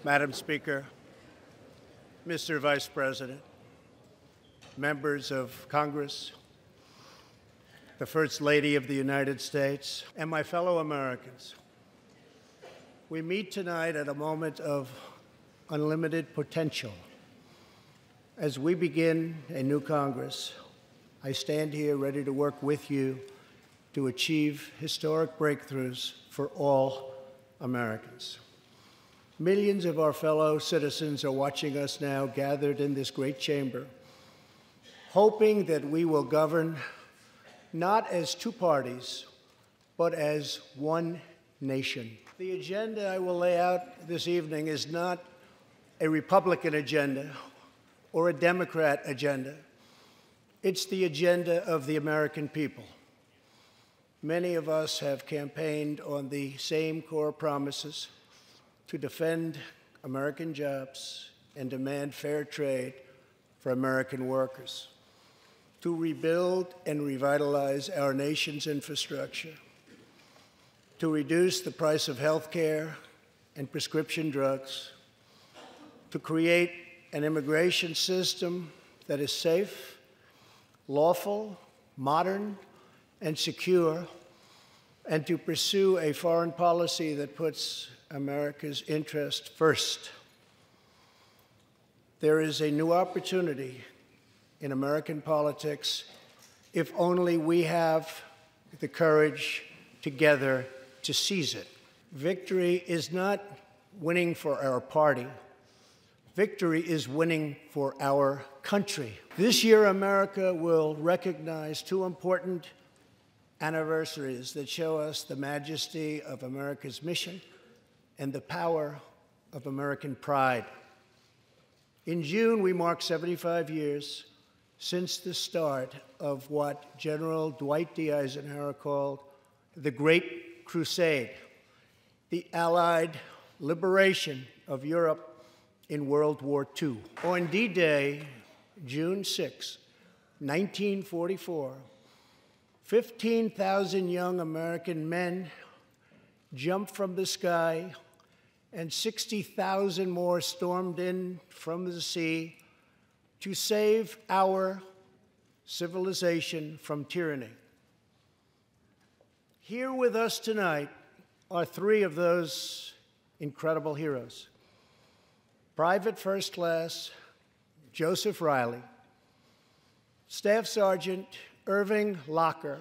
Madam Speaker, Mr. Vice President, members of Congress, the First Lady of the United States, and my fellow Americans, we meet tonight at a moment of unlimited potential. As we begin a new Congress, I stand here ready to work with you to achieve historic breakthroughs for all Americans. Millions of our fellow citizens are watching us now gathered in this great chamber, hoping that we will govern not as two parties, but as one nation. The agenda I will lay out this evening is not a Republican agenda or a Democrat agenda. It's the agenda of the American people. Many of us have campaigned on the same core promises: to defend American jobs and demand fair trade for American workers, to rebuild and revitalize our nation's infrastructure, to reduce the price of health care and prescription drugs, to create an immigration system that is safe, lawful, modern, and secure, and to pursue a foreign policy that puts America's interest first. There is a new opportunity in American politics if only we have the courage together to seize it. Victory is not winning for our party. Victory is winning for our country. This year, America will recognize two important anniversaries that show us the majesty of America's mission and the power of American pride. In June, we mark 75 years since the start of what General Dwight D. Eisenhower called the Great Crusade, the Allied liberation of Europe in World War II. On D-Day, June 6, 1944, 15,000 young American men jumped from the sky, and 60,000 more stormed in from the sea to save our civilization from tyranny. Here with us tonight are three of those incredible heroes: Private First Class Joseph Riley, Staff Sergeant Irving Locker,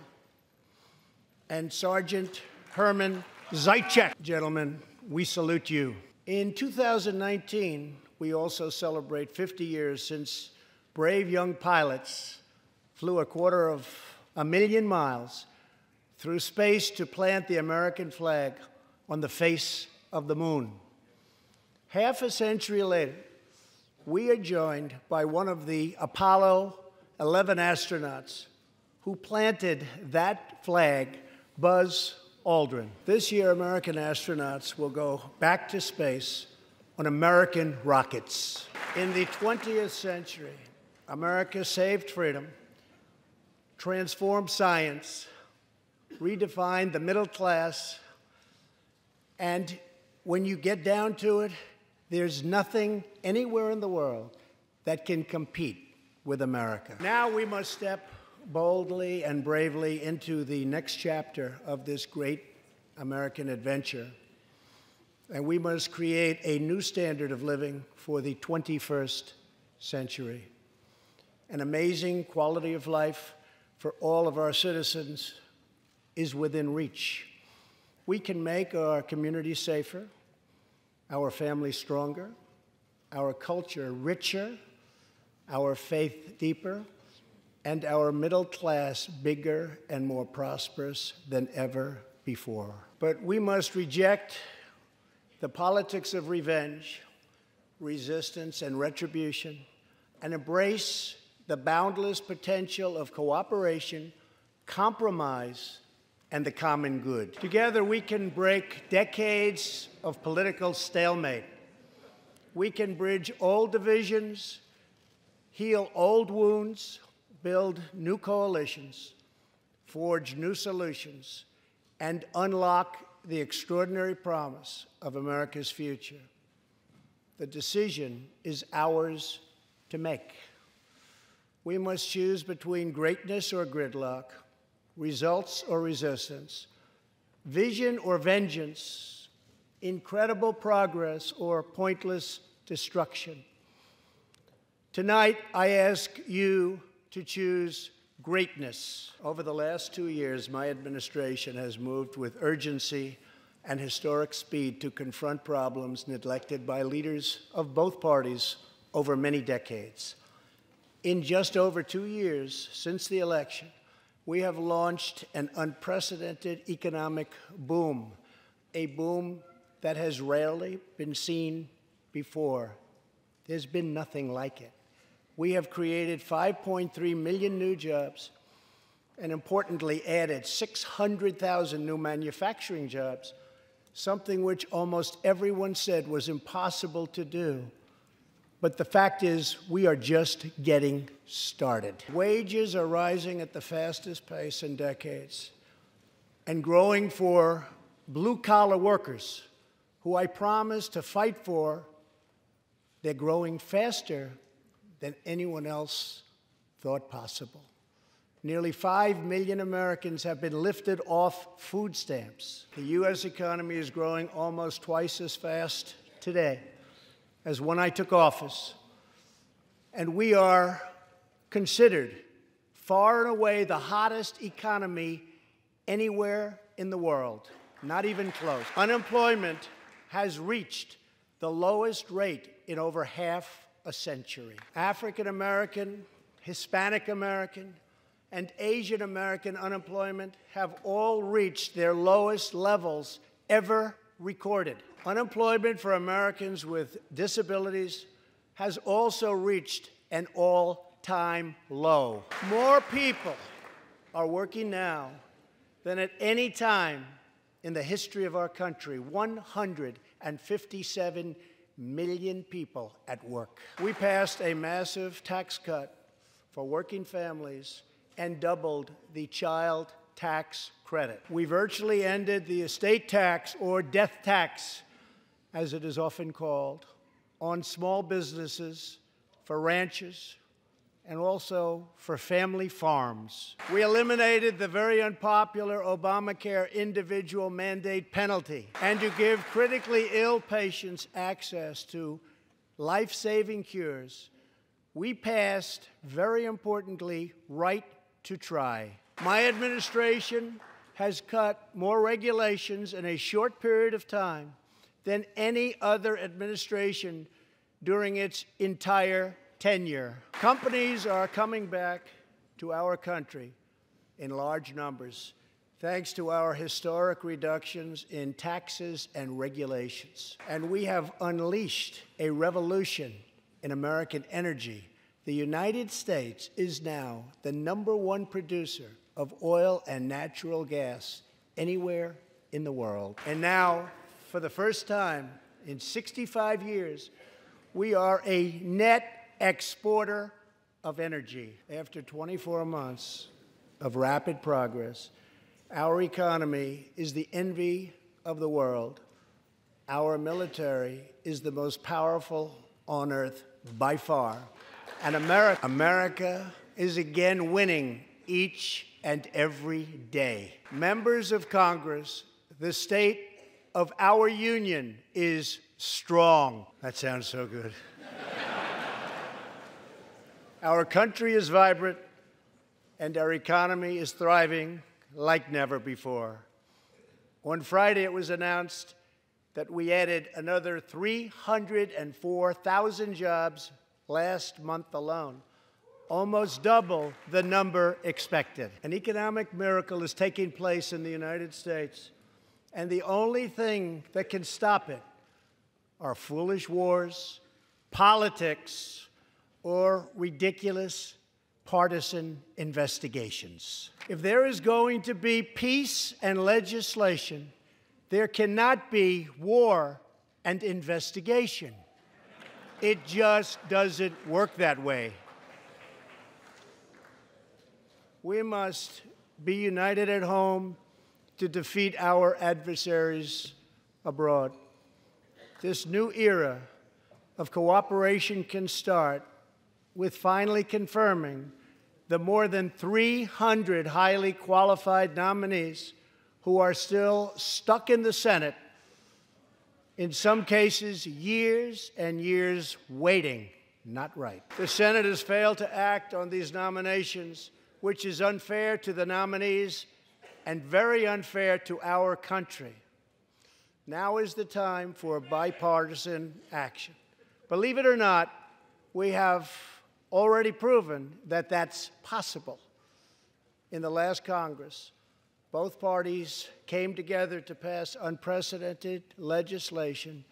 and Sergeant Herman Zaitchik. Gentlemen, we salute you. In 2019, we also celebrate 50 years since brave young pilots flew 250,000 miles through space to plant the American flag on the face of the moon. Half a century later, we are joined by one of the Apollo 11 astronauts who planted that flag, Buzz Aldrin. This year, American astronauts will go back to space on American rockets. In the 20th century, America saved freedom, transformed science, redefined the middle class, and when you get down to it, there's nothing anywhere in the world that can compete with America. Now we must step boldly and bravely into the next chapter of this great American adventure, and we must create a new standard of living for the 21st century. An amazing quality of life for all of our citizens is within reach. We can make our communities safer, our families stronger, our culture richer, our faith deeper, and our middle class bigger and more prosperous than ever before. But we must reject the politics of revenge, resistance, and retribution, and embrace the boundless potential of cooperation, compromise, and the common good. Together, we can break decades of political stalemate. We can bridge old divisions, heal old wounds, build new coalitions, forge new solutions, and unlock the extraordinary promise of America's future. The decision is ours to make. We must choose between greatness or gridlock, results or resistance, vision or vengeance, incredible progress or pointless destruction. Tonight, I ask you to choose greatness. Over the last 2 years, my administration has moved with urgency and historic speed to confront problems neglected by leaders of both parties over many decades. In just over 2 years since the election, we have launched an unprecedented economic boom, a boom that has rarely been seen before. There's been nothing like it. We have created 5.3 million new jobs and, importantly, added 600,000 new manufacturing jobs, something which almost everyone said was impossible to do. But the fact is, we are just getting started. Wages are rising at the fastest pace in decades and growing for blue-collar workers, who I promised to fight for. They're growing faster than anyone else thought possible. Nearly 5 million Americans have been lifted off food stamps. The U.S. economy is growing almost twice as fast today as when I took office. And we are considered far and away the hottest economy anywhere in the world, not even close. Unemployment has reached the lowest rate in over half a century. African American, Hispanic American, and Asian American unemployment have all reached their lowest levels ever recorded. Unemployment for Americans with disabilities has also reached an all-time low. More people are working now than at any time in the history of our country. 157 million people at work. We passed a massive tax cut for working families and doubled the child tax credit. We virtually ended the estate tax, or death tax, as it is often called, on small businesses, for ranchers, and also for family farms. We eliminated the very unpopular Obamacare individual mandate penalty, and to give critically ill patients access to life-saving cures, we passed, very importantly, right to try. My administration has cut more regulations in a short period of time than any other administration during its entire tenure. Companies are coming back to our country in large numbers, thanks to our historic reductions in taxes and regulations. And we have unleashed a revolution in American energy. The United States is now the #1 producer of oil and natural gas anywhere in the world. And now, for the first time in 65 years, we are a net exporter of energy. After 24 months of rapid progress, our economy is the envy of the world. Our military is the most powerful on earth by far. And America is again winning each and every day. Members of Congress, the state of our union is strong. That sounds so good. Our country is vibrant, and our economy is thriving like never before. On Friday, it was announced that we added another 304,000 jobs last month alone, almost double the number expected. An economic miracle is taking place in the United States, and the only thing that can stop it are foolish wars, politics, or ridiculous partisan investigations. If there is going to be peace and legislation, there cannot be war and investigation. It just doesn't work that way. We must be united at home to defeat our adversaries abroad. This new era of cooperation can start with finally confirming the more than 300 highly qualified nominees who are still stuck in the Senate, in some cases years and years waiting. Not right. The Senate has failed to act on these nominations, which is unfair to the nominees and very unfair to our country. Now is the time for bipartisan action. Believe it or not, we have already proven that that's possible. In the last Congress, both parties came together to pass unprecedented legislation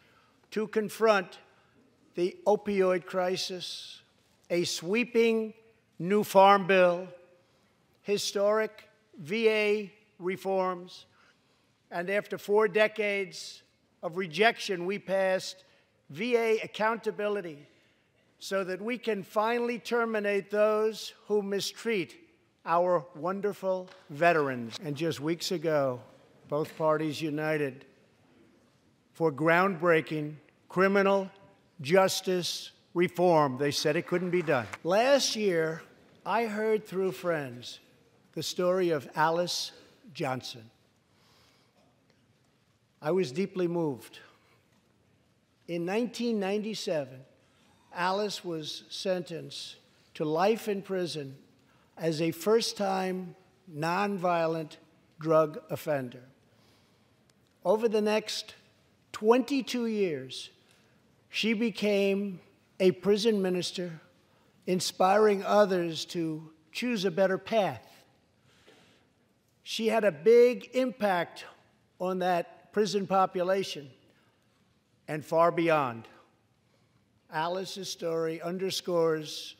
to confront the opioid crisis, a sweeping new farm bill, historic VA reforms, and after 4 decades of rejection, we passed VA accountability so that we can finally terminate those who mistreat our wonderful veterans. And just weeks ago, both parties united for groundbreaking criminal justice reform. They said it couldn't be done. Last year, I heard through friends the story of Alice Johnson. I was deeply moved. In 1997, Alice was sentenced to life in prison as a first-time nonviolent drug offender. Over the next 22 years, she became a prison minister, inspiring others to choose a better path. She had a big impact on that prison population and far beyond. Alice's story underscores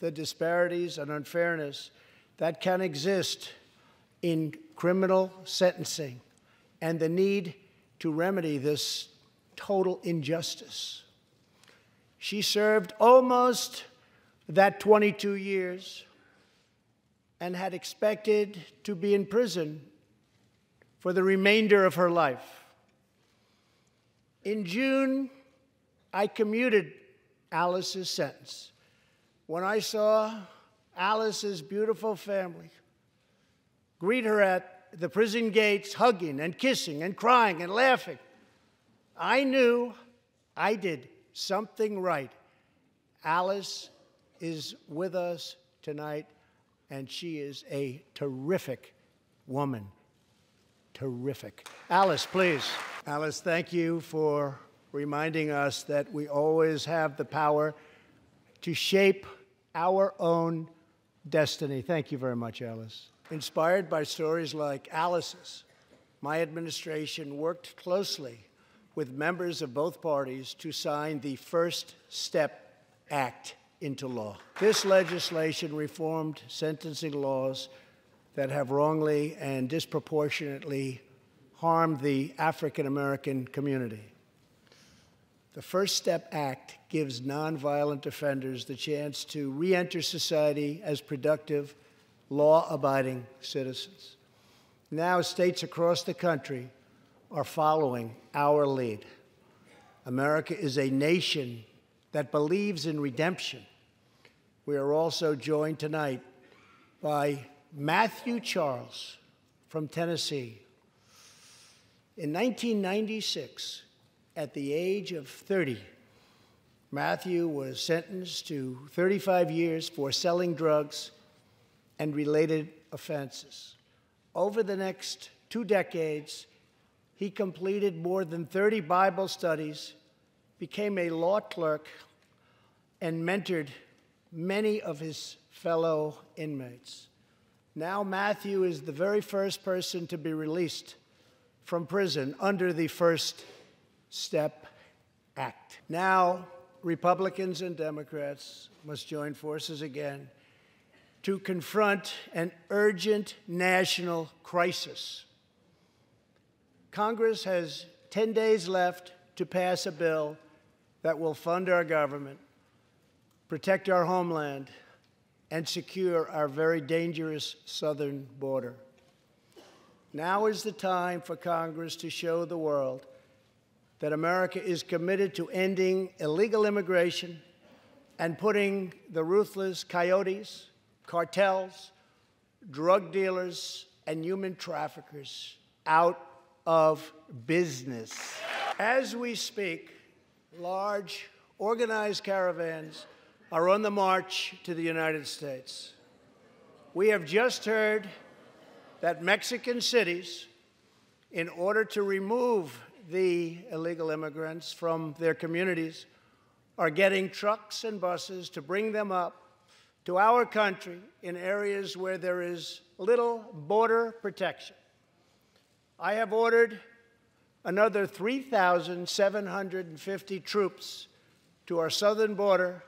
the disparities and unfairness that can exist in criminal sentencing and the need to remedy this total injustice. She served almost that 22 years and had expected to be in prison for the remainder of her life. In June, I commuted Alice's sentence. When I saw Alice's beautiful family greet her at the prison gates, hugging and kissing and crying and laughing, I knew I did something right. Alice is with us tonight, and she is a terrific woman. Terrific. Alice, please. Alice, thank you for reminding us that we always have the power to shape our own destiny. Thank you very much, Alice. Inspired by stories like Alice's, my administration worked closely with members of both parties to sign the First Step Act into law. This legislation reformed sentencing laws that have wrongly and disproportionately harmed the African American community. The First Step Act gives nonviolent offenders the chance to re-enter society as productive, law-abiding citizens. Now, states across the country are following our lead. America is a nation that believes in redemption. We are also joined tonight by Matthew Charles from Tennessee. In 1996, at the age of 30, Matthew was sentenced to 35 years for selling drugs and related offenses. Over the next 2 decades, he completed more than 30 Bible studies, became a law clerk, and mentored many of his fellow inmates. Now Matthew is the very first person to be released from prison under the First Step Act. Now, Republicans and Democrats must join forces again to confront an urgent national crisis. Congress has 10 days left to pass a bill that will fund our government, protect our homeland, and secure our very dangerous southern border. Now is the time for Congress to show the world that America is committed to ending illegal immigration and putting the ruthless coyotes, cartels, drug dealers, and human traffickers out of business. As we speak, large, organized caravans are on the march to the United States. We have just heard that Mexican cities, in order to remove the illegal immigrants from their communities, are getting trucks and buses to bring them up to our country in areas where there is little border protection. I have ordered another 3,750 troops to our southern border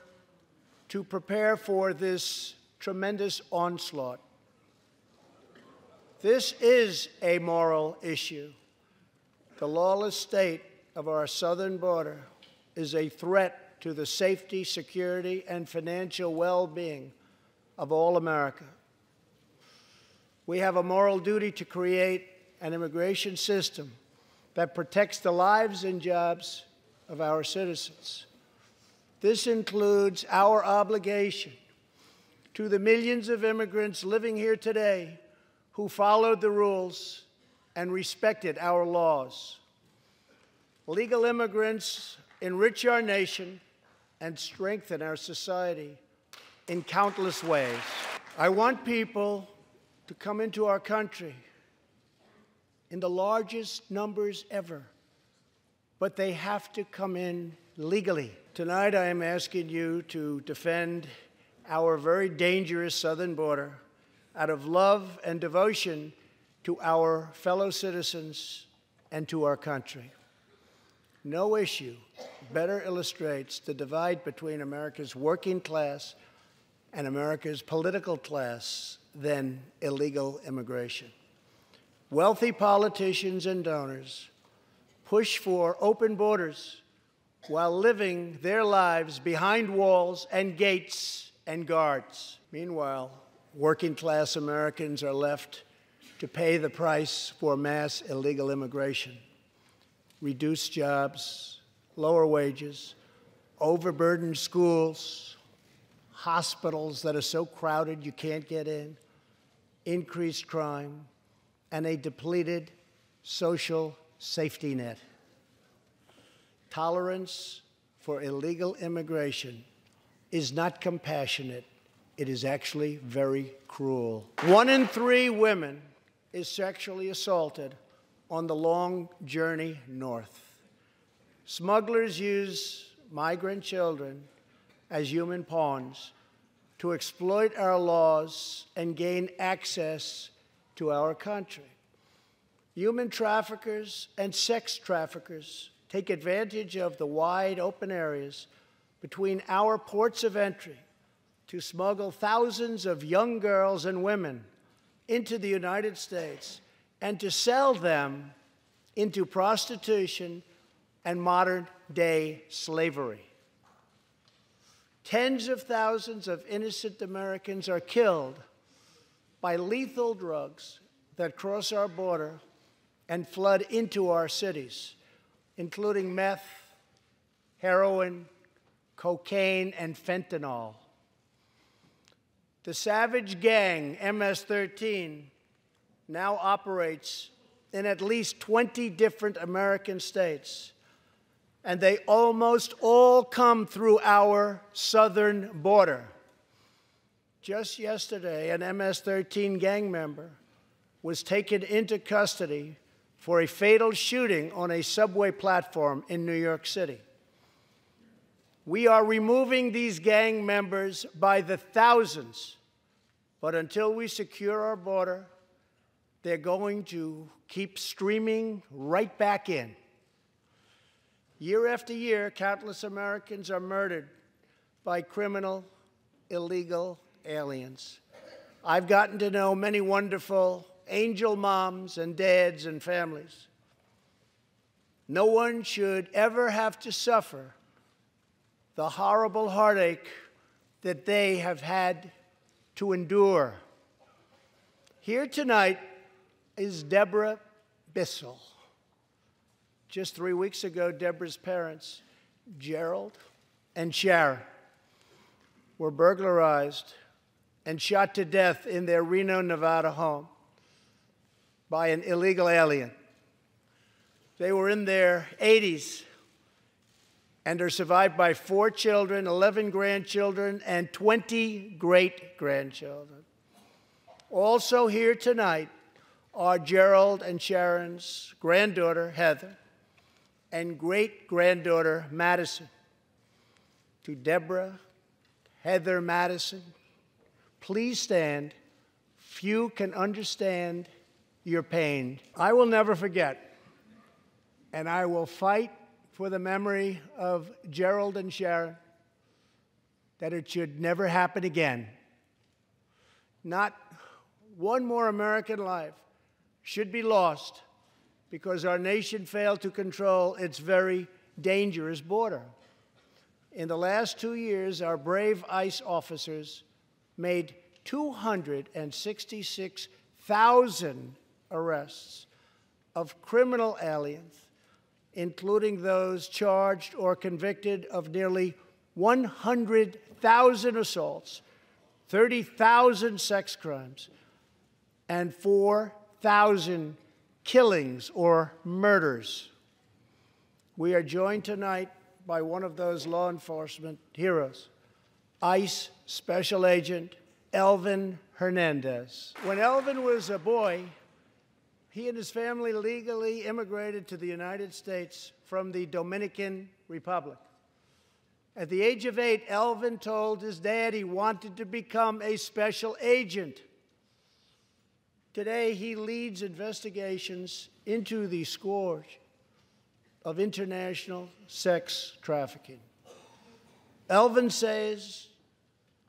to prepare for this tremendous onslaught. This is a moral issue. The lawless state of our southern border is a threat to the safety, security, and financial well-being of all America. We have a moral duty to create an immigration system that protects the lives and jobs of our citizens. This includes our obligation to the millions of immigrants living here today who followed the rules and respected our laws. Legal immigrants enrich our nation and strengthen our society in countless ways. I want people to come into our country in the largest numbers ever, but they have to come in legally. Tonight, I am asking you to defend our very dangerous southern border out of love and devotion to our fellow citizens and to our country. No issue better illustrates the divide between America's working class and America's political class than illegal immigration. Wealthy politicians and donors push for open borders while living their lives behind walls and gates and guards. Meanwhile, working-class Americans are left to pay the price for mass illegal immigration. Reduced jobs, lower wages, overburdened schools, hospitals that are so crowded you can't get in, increased crime, and a depleted social safety net. Tolerance for illegal immigration is not compassionate. It is actually very cruel. 1 in 3 women is sexually assaulted on the long journey north. Smugglers use migrant children as human pawns to exploit our laws and gain access to our country. Human traffickers and sex traffickers take advantage of the wide open areas between our ports of entry to smuggle thousands of young girls and women into the United States and to sell them into prostitution and modern-day slavery. Tens of thousands of innocent Americans are killed by lethal drugs that cross our border and flood into our cities, including meth, heroin, cocaine, and fentanyl. The savage gang, MS-13, now operates in at least 20 different American states, and they almost all come through our southern border. Just yesterday, an MS-13 gang member was taken into custody for a fatal shooting on a subway platform in New York City. We are removing these gang members by the thousands, but until we secure our border, they're going to keep streaming right back in. Year after year, countless Americans are murdered by criminal, illegal aliens. I've gotten to know many wonderful angel moms and dads and families. No one should ever have to suffer the horrible heartache that they have had to endure. Here tonight is Deborah Bissell. Just 3 weeks ago, Deborah's parents, Gerald and Sharon, were burglarized and shot to death in their Reno, Nevada home by an illegal alien. They were in their 80s and are survived by 4 children, 11 grandchildren, and 20 great-grandchildren. Also here tonight are Gerald and Sharon's granddaughter, Heather, and great-granddaughter, Madison. To Deborah, Heather, Madison, please stand. Few can understand your pain. I will never forget, and I will fight for the memory of Gerald and Sharon, that it should never happen again. Not one more American life should be lost because our nation failed to control its very dangerous border. In the last 2 years, our brave ICE officers made 266,000 arrests of criminal aliens, including those charged or convicted of nearly 100,000 assaults, 30,000 sex crimes, and 4,000 killings or murders. We are joined tonight by one of those law enforcement heroes, ICE Special Agent Elvin Hernandez. When Elvin was a boy, he and his family legally immigrated to the United States from the Dominican Republic. At the age of 8, Elvin told his dad he wanted to become a special agent. Today, he leads investigations into the scourge of international sex trafficking. Elvin says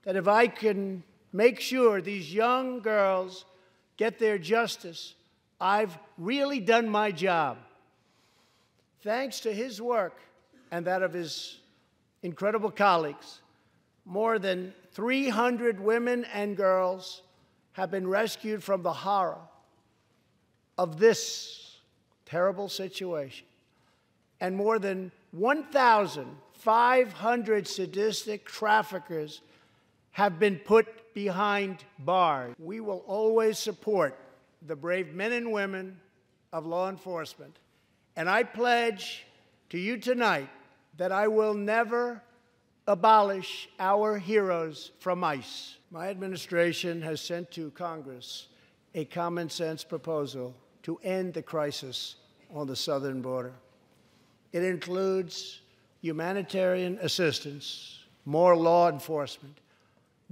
that if I can make sure these young girls get their justice, I've really done my job. Thanks to his work and that of his incredible colleagues, more than 300 women and girls have been rescued from the horror of this terrible situation. And more than 1,500 sadistic traffickers have been put behind bars. We will always support the brave men and women of law enforcement. And I pledge to you tonight that I will never abolish our heroes from ICE. My administration has sent to Congress a common-sense proposal to end the crisis on the southern border. It includes humanitarian assistance, more law enforcement,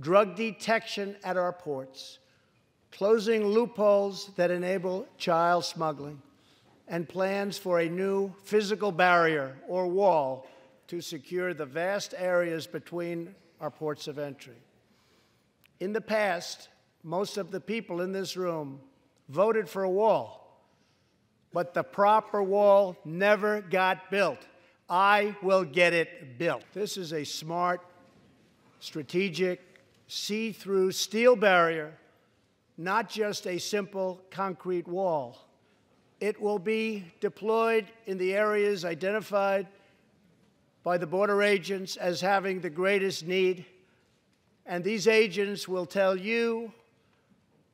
drug detection at our ports, closing loopholes that enable child smuggling, and plans for a new physical barrier or wall to secure the vast areas between our ports of entry. In the past, most of the people in this room voted for a wall, but the proper wall never got built. I will get it built. This is a smart, strategic, see-through steel barrier, not just a simple concrete wall. It will be deployed in the areas identified by the border agents as having the greatest need, and these agents will tell you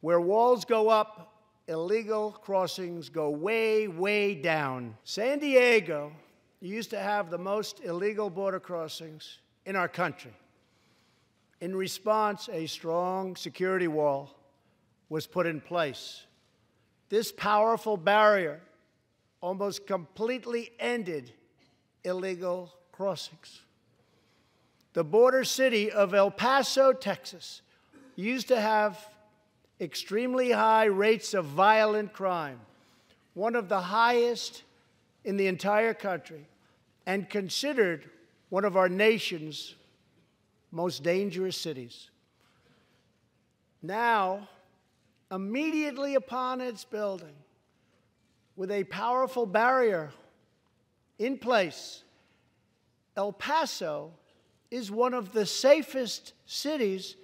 where walls go up, illegal crossings go way, way down. San Diego used to have the most illegal border crossings in our country. In response, a strong security wall was put in place. This powerful barrier almost completely ended illegal crossings. The border city of El Paso, Texas, used to have extremely high rates of violent crime, one of the highest in the entire country, and considered one of our nation's most dangerous cities. Now, immediately upon its building, with a powerful barrier in place, El Paso is one of the safest cities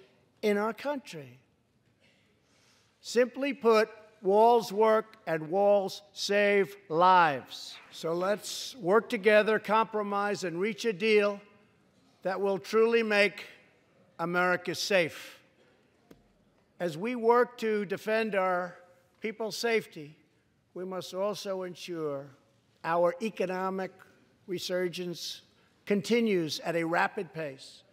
in our country. Simply put, walls work and walls save lives. So let's work together, compromise, and reach a deal that will truly make America safe. As we work to defend our people's safety, we must also ensure our economic resurgence continues at a rapid pace.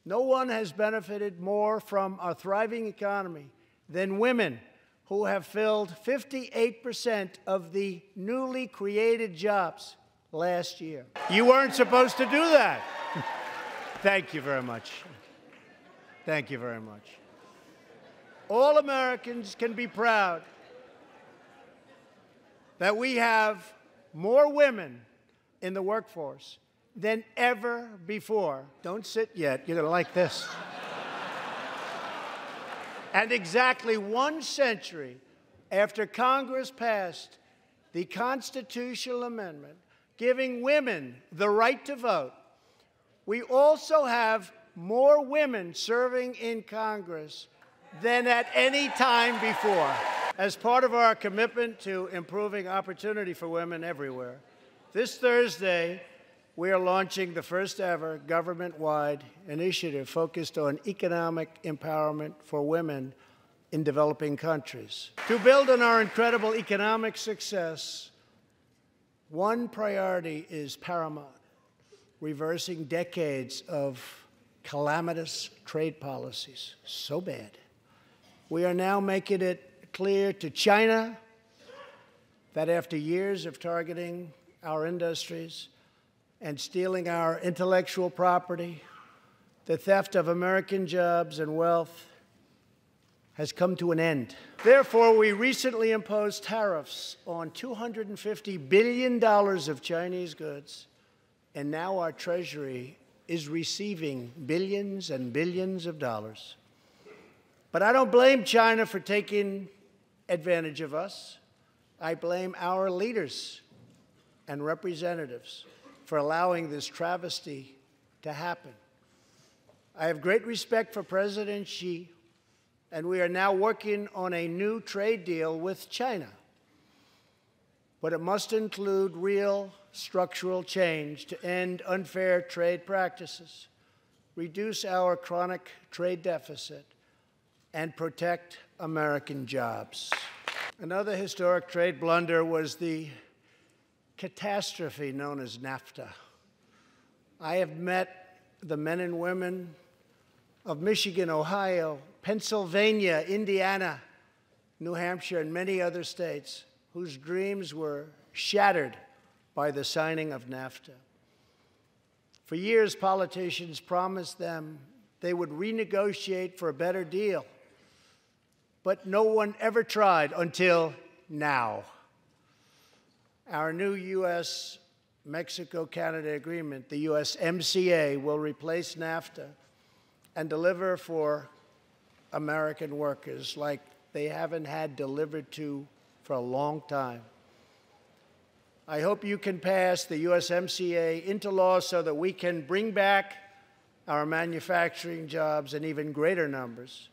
No one has benefited more from our thriving economy than women, who have filled 58% of the newly created jobs last year. You weren't supposed to do that. Thank you very much. Thank you very much. All Americans can be proud that we have more women in the workforce than ever before. Don't sit yet. You're going to like this. And exactly 1 century after Congress passed the constitutional amendment giving women the right to vote, we also have more women serving in Congress than at any time before. As part of our commitment to improving opportunity for women everywhere, this Thursday, we are launching the first ever government-wide initiative focused on economic empowerment for women in developing countries. To build on our incredible economic success, one priority is paramount: reversing decades of calamitous trade policies. So bad. We are now making it clear to China that after years of targeting our industries and stealing our intellectual property, the theft of American jobs and wealth has come to an end. Therefore, we recently imposed tariffs on $250 billion of Chinese goods, and now our Treasury is receiving billions and billions of dollars. But I don't blame China for taking advantage of us. I blame our leaders and representatives for allowing this travesty to happen. I have great respect for President Xi, and we are now working on a new trade deal with China. But it must include real structural change to end unfair trade practices, reduce our chronic trade deficit, and protect American jobs. Another historic trade blunder was the catastrophe known as NAFTA. I have met the men and women of Michigan, Ohio, Pennsylvania, Indiana, New Hampshire, and many other states whose dreams were shattered by the signing of NAFTA. For years, politicians promised them they would renegotiate for a better deal, but no one ever tried until now. Our new U.S.-Mexico-Canada agreement, the USMCA, will replace NAFTA and deliver for American workers like they haven't had delivered to for a long time. I hope you can pass the USMCA into law so that we can bring back our manufacturing jobs in even greater numbers,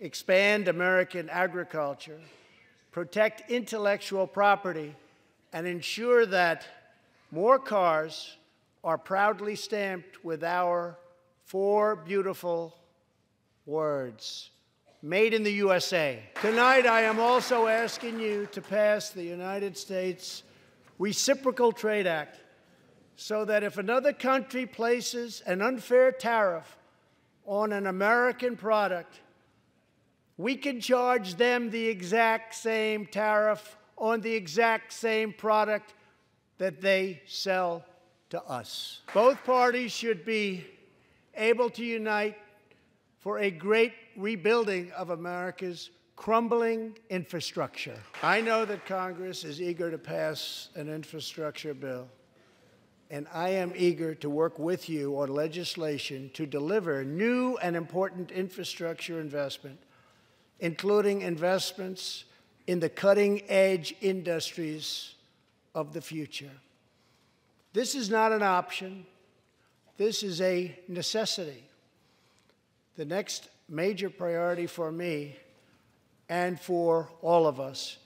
expand American agriculture, protect intellectual property, and ensure that more cars are proudly stamped with our 4 beautiful words: Made in the USA. Tonight, I am also asking you to pass the United States Reciprocal Trade Act so that if another country places an unfair tariff on an American product, we can charge them the exact same tariff on the exact same product that they sell to us. Both parties should be able to unite for a great rebuilding of America's crumbling infrastructure. I know that Congress is eager to pass an infrastructure bill, and I am eager to work with you on legislation to deliver new and important infrastructure investment, including investments in the cutting-edge industries of the future. This is not an option. This is a necessity. The next major priority for me and for all of us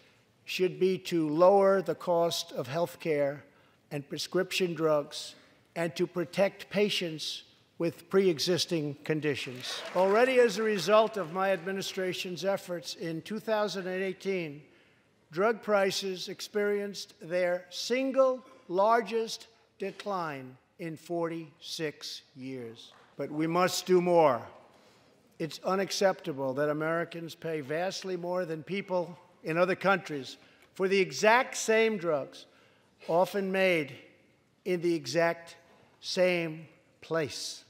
should be to lower the cost of health care and prescription drugs and to protect patients with pre-existing conditions. Already as a result of my administration's efforts in 2018, drug prices experienced their single largest decline in 46 years. But we must do more. It's unacceptable that Americans pay vastly more than people in other countries for the exact same drugs, often made in the exact same place.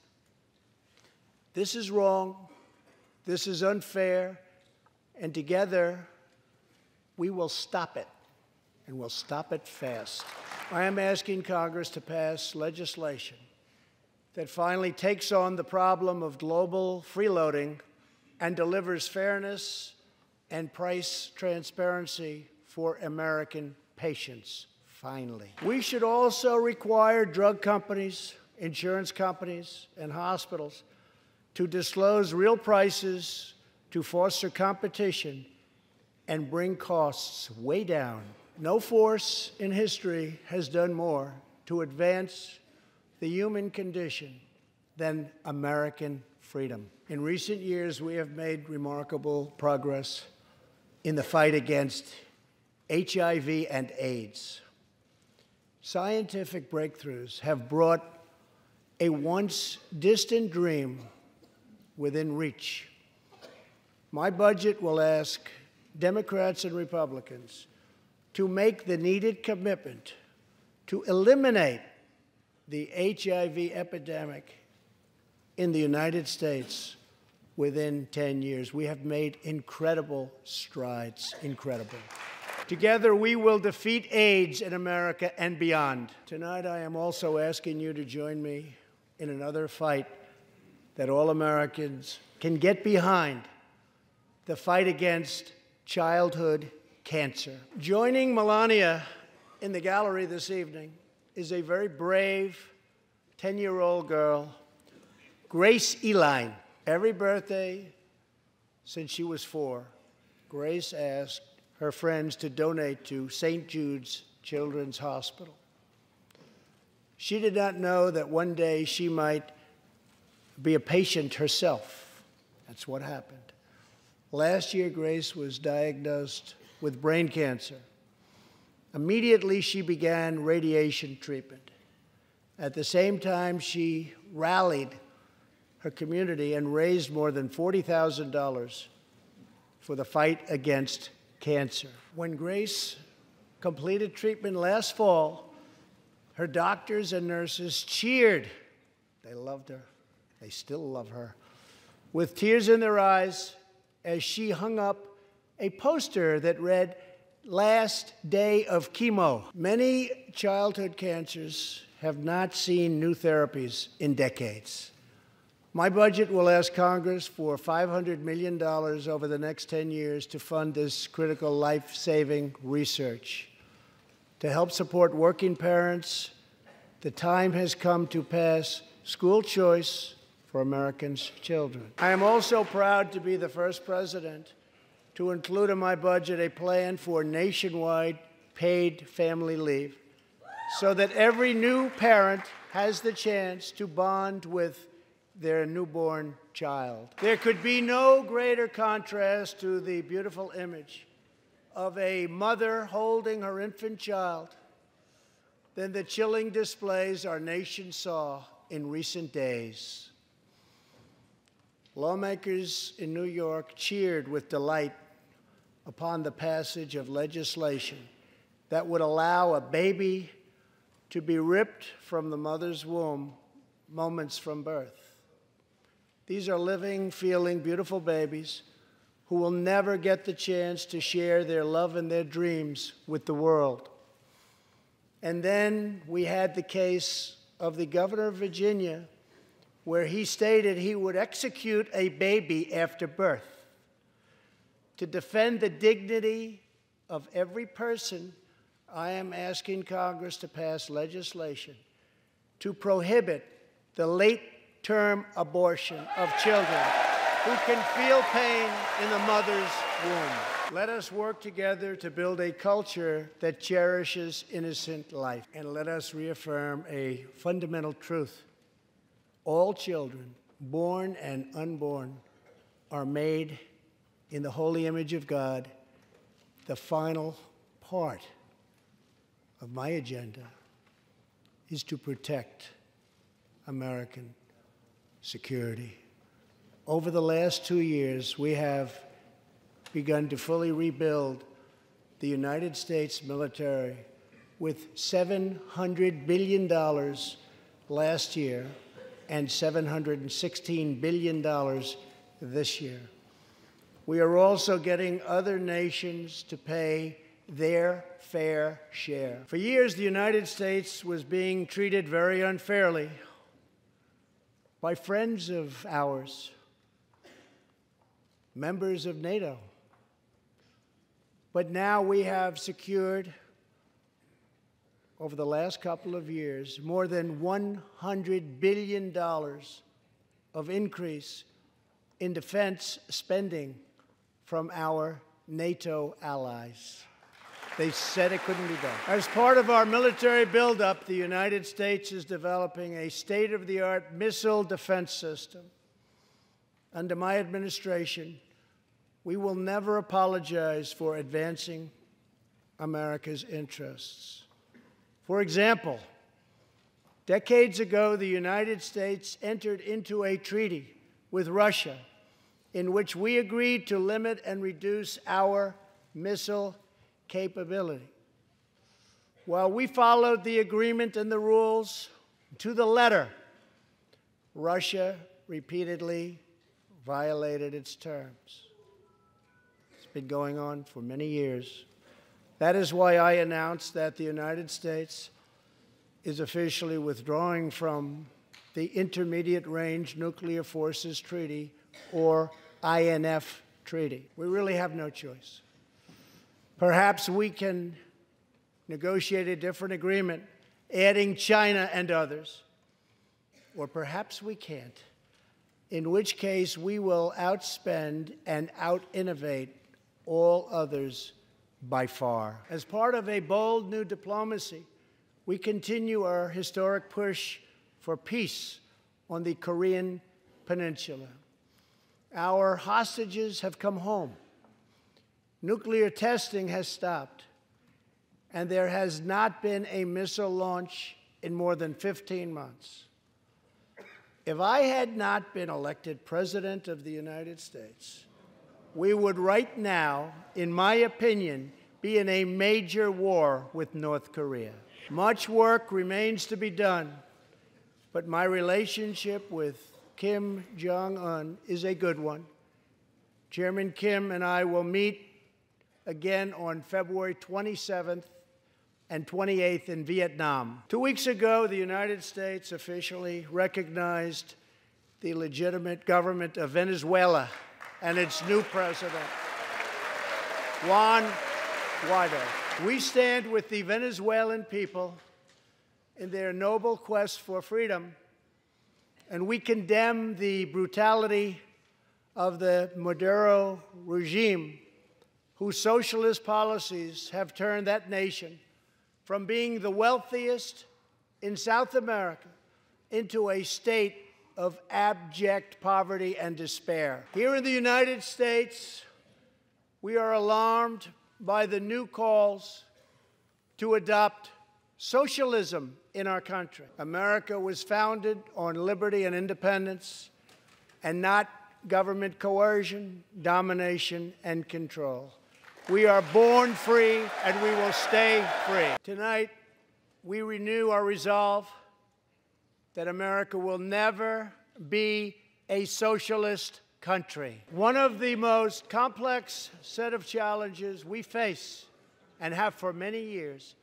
This is wrong, this is unfair, and together we will stop it, and we'll stop it fast. I am asking Congress to pass legislation that finally takes on the problem of global freeloading and delivers fairness and price transparency for American patients, finally. We should also require drug companies, insurance companies, and hospitals to disclose real prices to foster competition and bring costs way down. No force in history has done more to advance the human condition than American freedom. In recent years, we have made remarkable progress in the fight against HIV and AIDS. Scientific breakthroughs have brought a once distant dream within reach. My budget will ask Democrats and Republicans to make the needed commitment to eliminate the HIV epidemic in the United States within 10 years. We have made incredible strides, incredible. Together, we will defeat AIDS in America and beyond. Tonight, I am also asking you to join me in another fight that all Americans can get behind, the fight against childhood cancer. Joining Melania in the gallery this evening is a very brave 10-year-old girl, Grace Eline. Every birthday since she was 4, Grace asked her friends to donate to St. Jude's Children's Hospital. She did not know that one day she might be a patient herself. That's what happened. Last year, Grace was diagnosed with brain cancer. Immediately, she began radiation treatment. At the same time, she rallied her community and raised more than $40,000 for the fight against cancer. When Grace completed treatment last fall, her doctors and nurses cheered. They loved her. They still love her. With tears in their eyes, as she hung up a poster that read, "Last day of chemo." Many childhood cancers have not seen new therapies in decades. My budget will ask Congress for $500 million over the next 10 years to fund this critical life-saving research. To help support working parents, the time has come to pass school choice for Americans' children. I am also proud to be the first president to include in my budget a plan for nationwide paid family leave so that every new parent has the chance to bond with their newborn child. There could be no greater contrast to the beautiful image of a mother holding her infant child than the chilling displays our nation saw in recent days. Lawmakers in New York cheered with delight upon the passage of legislation that would allow a baby to be ripped from the mother's womb moments from birth. These are living, feeling, beautiful babies who will never get the chance to share their love and their dreams with the world. And then we had the case of the governor of Virginia, where he stated he would execute a baby after birth. To defend the dignity of every person, I am asking Congress to pass legislation to prohibit the late-term abortion of children who can feel pain in the mother's womb. Let us work together to build a culture that cherishes innocent life. And let us reaffirm a fundamental truth. All children, born and unborn, are made in the holy image of God. The final part of my agenda is to protect American security. Over the last 2 years, we have begun to fully rebuild the United States military with $700 billion last year and $716 billion this year. We are also getting other nations to pay their fair share. For years, the United States was being treated very unfairly by friends of ours, members of NATO. But now we have secured, over the last couple of years, more than $100 billion of increase in defense spending from our NATO allies. They said it couldn't be done. As part of our military buildup, the United States is developing a state-of-the-art missile defense system. Under my administration, we will never apologize for advancing America's interests. For example, decades ago, the United States entered into a treaty with Russia in which we agreed to limit and reduce our missile capability. While we followed the agreement and the rules to the letter, Russia repeatedly violated its terms. It's been going on for many years. That is why I announced that the United States is officially withdrawing from the Intermediate Range Nuclear Forces Treaty, or INF Treaty. We really have no choice. Perhaps we can negotiate a different agreement, adding China and others. Or perhaps we can't, in which case we will outspend and out-innovate all others by far. As part of a bold new diplomacy, we continue our historic push for peace on the Korean Peninsula. Our hostages have come home. Nuclear testing has stopped, and there has not been a missile launch in more than 15 months. If I had not been elected President of the United States, we would right now, in my opinion, be in a major war with North Korea. Much work remains to be done, but my relationship with Kim Jong-un is a good one. Chairman Kim and I will meet again on February 27th and 28th in Vietnam. 2 weeks ago, the United States officially recognized the legitimate government of Venezuela and its new president, Juan Guaido. We stand with the Venezuelan people in their noble quest for freedom, and we condemn the brutality of the Maduro regime, whose socialist policies have turned that nation from being the wealthiest in South America into a state of abject poverty and despair. Here in the United States, we are alarmed by the new calls to adopt socialism in our country. America was founded on liberty and independence, and not government coercion, domination, and control. We are born free, and we will stay free. Tonight, we renew our resolve that America will never be a socialist country. One of the most complex set of challenges we face, and have for many years,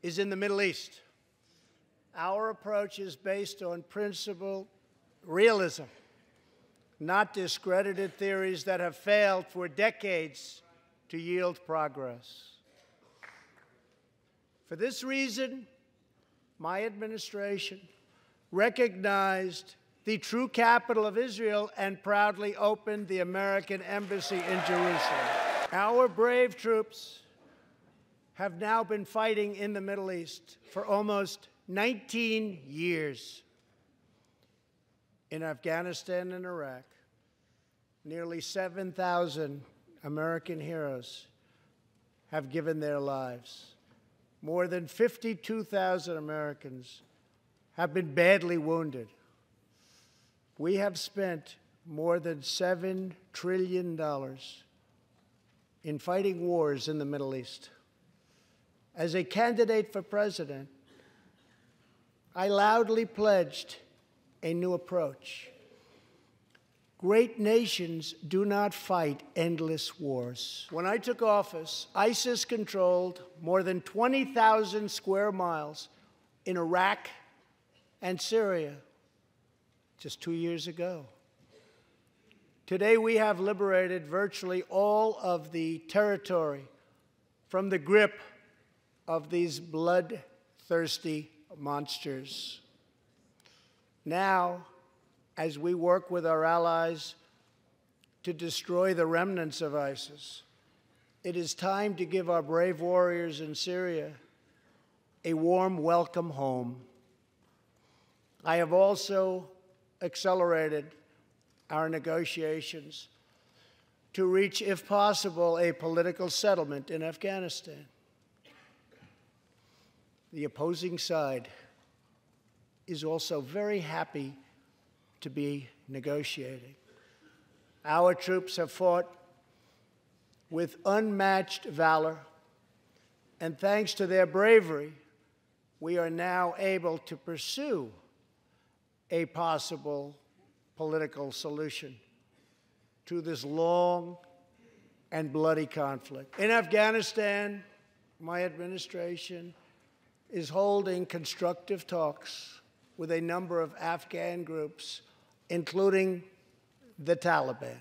is in the Middle East. Our approach is based on principled realism, not discredited theories that have failed for decades to yield progress. For this reason, my administration recognized the true capital of Israel, and proudly opened the American embassy in Jerusalem. Our brave troops have now been fighting in the Middle East for almost 19 years. In Afghanistan and Iraq, nearly 7,000 American heroes have given their lives. More than 52,000 Americans have been badly wounded. We have spent more than $7 trillion in fighting wars in the Middle East. As a candidate for president, I loudly pledged a new approach. Great nations do not fight endless wars. When I took office, ISIS controlled more than 20,000 square miles in Iraq and Syria just 2 years ago. Today, we have liberated virtually all of the territory from the grip of these bloodthirsty monsters. Now, as we work with our allies to destroy the remnants of ISIS, it is time to give our brave warriors in Syria a warm welcome home. I have also accelerated our negotiations to reach, if possible, a political settlement in Afghanistan. The opposing side is also very happy to be negotiating. Our troops have fought with unmatched valor, and thanks to their bravery, we are now able to pursue a possible political solution to this long and bloody conflict. In Afghanistan, my administration is holding constructive talks with a number of Afghan groups, including the Taliban.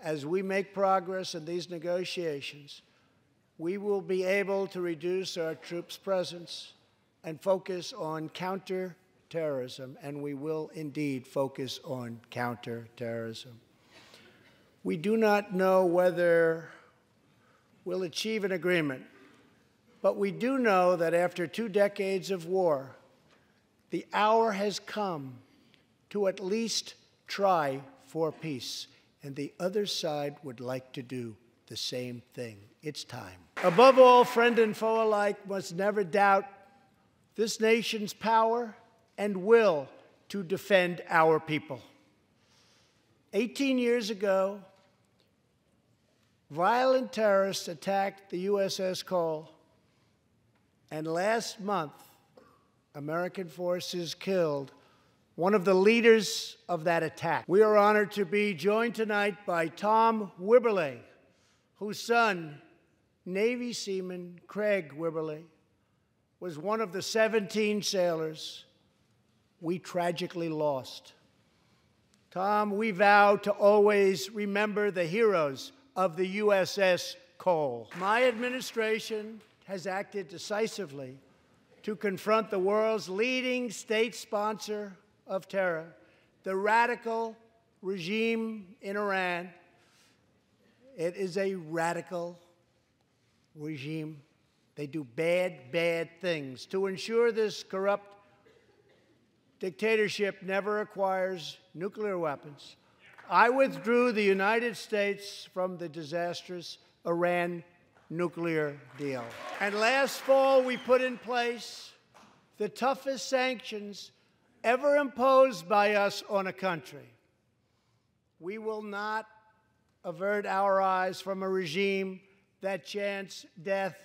As we make progress in these negotiations, we will be able to reduce our troops' presence and focus on counterterrorism, and we will indeed focus on counterterrorism. We do not know whether we'll achieve an agreement, but we do know that after 2 decades of war, the hour has come to at least try for peace, and the other side would like to do the same thing. It's time. Above all, friend and foe alike must never doubt this nation's power and will to defend our people. 18 years ago, violent terrorists attacked the USS Cole, and last month, American forces killed one of the leaders of that attack. We are honored to be joined tonight by Tom Wibberley, whose son, Navy seaman Craig Wibberley, was one of the 17 sailors we tragically lost. Tom, we vow to always remember the heroes of the USS Cole. My administration has acted decisively to confront the world's leading state sponsor of terror, the radical regime in Iran. It is a radical regime. They do bad, bad things. To ensure this corrupt dictatorship never acquires nuclear weapons, I withdrew the United States from the disastrous Iran nuclear deal. And last fall, we put in place the toughest sanctions ever imposed by us on a country. We will not avert our eyes from a regime that chants death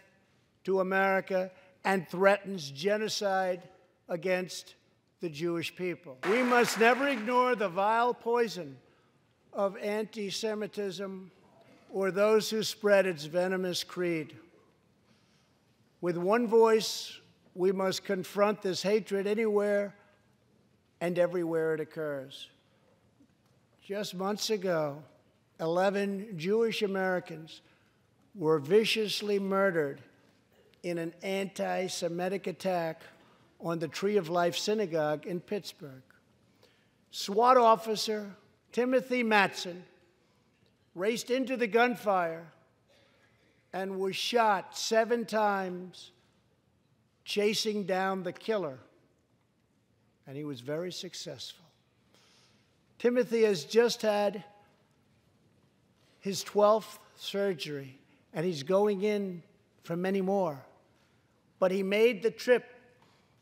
to America and threatens genocide against the Jewish people. We must never ignore the vile poison of anti-Semitism or those who spread its venomous creed. With one voice, we must confront this hatred anywhere and everywhere it occurs. Just months ago, 11 Jewish Americans were viciously murdered in an anti-Semitic attack on the Tree of Life Synagogue in Pittsburgh. SWAT officer Timothy Matson raced into the gunfire and was shot 7 times chasing down the killer. And he was very successful. Timothy has just had his 12th surgery, and he's going in for many more. But he made the trip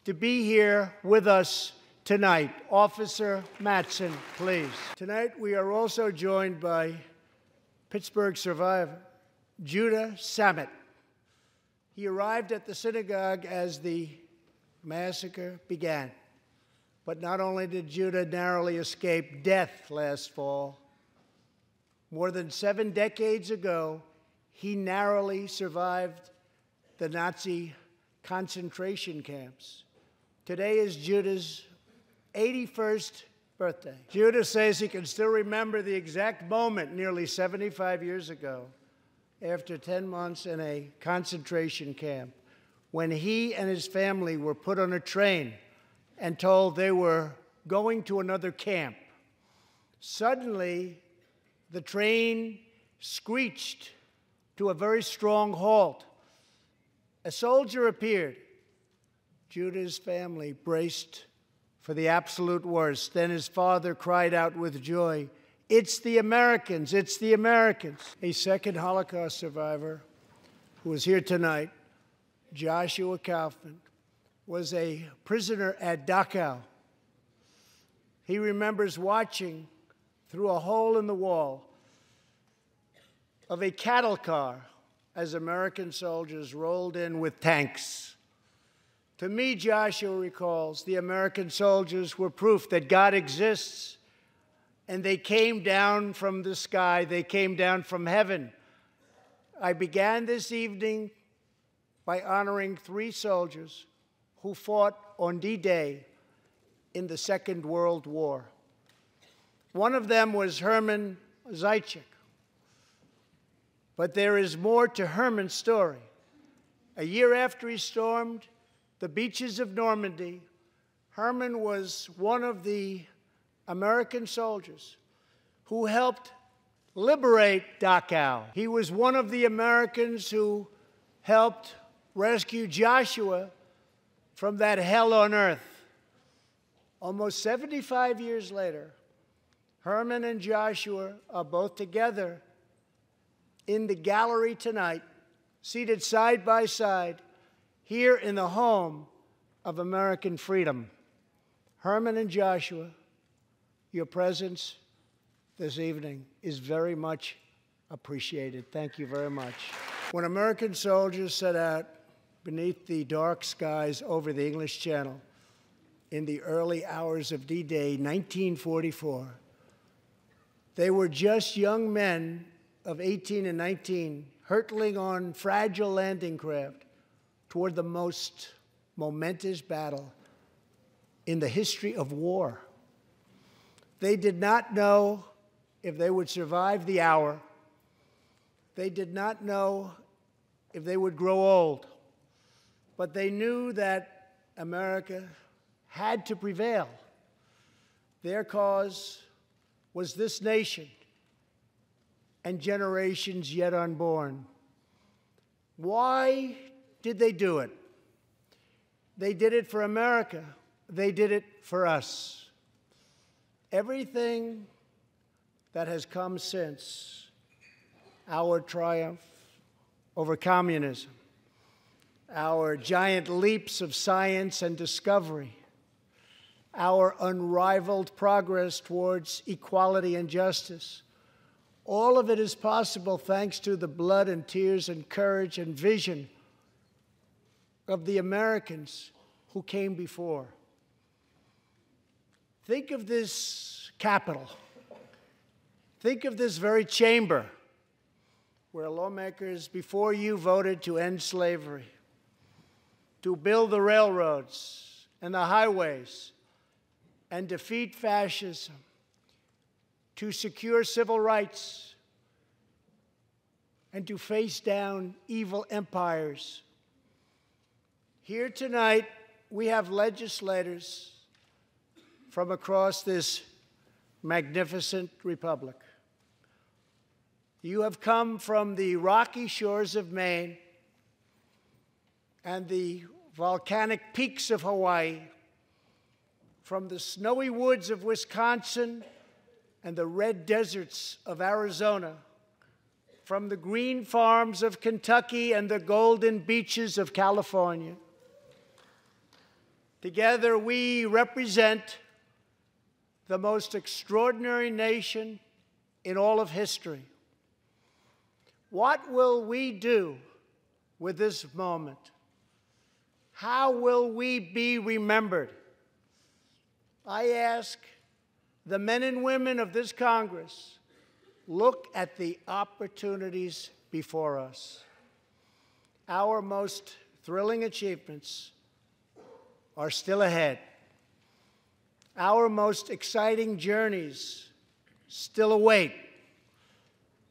to be here with us tonight. Officer Matson, please. Tonight we are also joined by Pittsburgh survivor Judah Samet. He arrived at the synagogue as the massacre began. But not only did Judah narrowly escape death last fall, more than 7 decades ago, he narrowly survived the Nazi concentration camps. Today is Judah's 81st birthday. Judah says he can still remember the exact moment nearly 75 years ago, after 10 months in a concentration camp, when he and his family were put on a train and told they were going to another camp. Suddenly, the train screeched to a very strong halt. A soldier appeared. Judah's family braced for the absolute worst. Then his father cried out with joy, "It's the Americans, it's the Americans." A second Holocaust survivor who is here tonight, Joshua Kaufman, was a prisoner at Dachau. He remembers watching through a hole in the wall of a cattle car as American soldiers rolled in with tanks. To me, Joshua recalls, the American soldiers were proof that God exists, and they came down from the sky, they came down from heaven. I began this evening by honoring 3 soldiers who fought on D-Day in the Second World War. One of them was Herman Zaitchik. But there is more to Herman's story. A year after he stormed the beaches of Normandy, Herman was one of the American soldiers who helped liberate Dachau. He was one of the Americans who helped rescue Joshua from that hell on earth. Almost 75 years later, Herman and Joshua are both together in the gallery tonight, seated side by side, here in the home of American freedom. Herman and Joshua, your presence this evening is very much appreciated. Thank you very much. When American soldiers set out beneath the dark skies over the English Channel in the early hours of D-Day, 1944, they were just young men of 18 and 19, hurtling on fragile landing craft toward the most momentous battle in the history of war. They did not know if they would survive the hour. They did not know if they would grow old. But they knew that America had to prevail. Their cause was this nation and generations yet unborn. Why did they do it? They did it for America. They did it for us. Everything that has come since our triumph over communism, our giant leaps of science and discovery, our unrivaled progress towards equality and justice, all of it is possible thanks to the blood and tears and courage and vision of the Americans who came before. Think of this Capitol. Think of this very chamber where lawmakers before you voted to end slavery, to build the railroads and the highways, and defeat fascism, to secure civil rights, and to face down evil empires. Here tonight, we have legislators from across this magnificent republic. You have come from the rocky shores of Maine and the volcanic peaks of Hawaii, from the snowy woods of Wisconsin and the red deserts of Arizona, from the green farms of Kentucky and the golden beaches of California. Together, we represent the most extraordinary nation in all of history. What will we do with this moment? How will we be remembered? I ask the men and women of this Congress, look at the opportunities before us. Our most thrilling achievements are still ahead. Our most exciting journeys still await.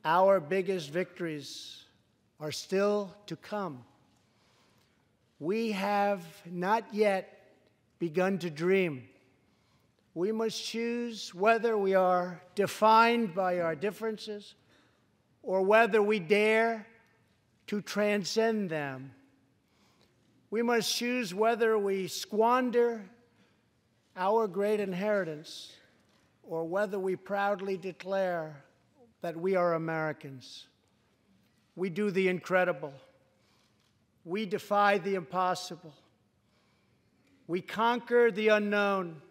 Our biggest victories are still to come. We have not yet begun to dream. We must choose whether we are defined by our differences or whether we dare to transcend them. We must choose whether we squander our great inheritance or whether we proudly declare that we are Americans. We do the incredible. We defy the impossible. We conquer the unknown.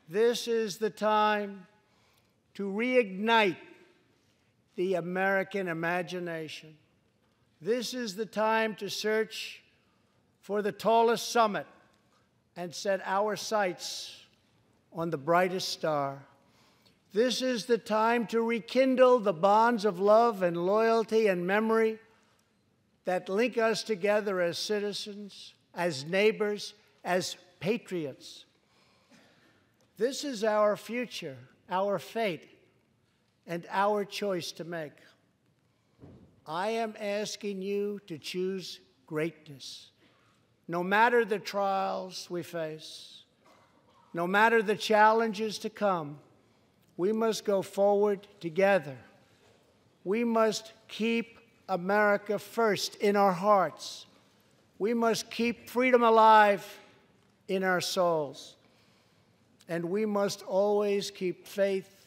This is the time to reignite the American imagination. This is the time to search for the tallest summit and set our sights on the brightest star. This is the time to rekindle the bonds of love and loyalty and memory that link us together as citizens, as neighbors, as patriots. This is our future, our fate, and our choice to make. I am asking you to choose greatness. No matter the trials we face, no matter the challenges to come, we must go forward together. We must keep America first in our hearts. We must keep freedom alive in our souls. And we must always keep faith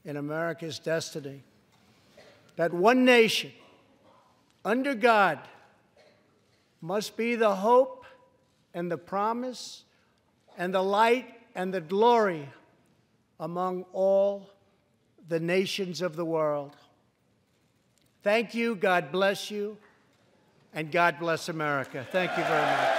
in America's destiny. That one nation, under God, must be the hope and the promise and the light and the glory among all the nations of the world. Thank you, God bless you, and God bless America. Thank you very much.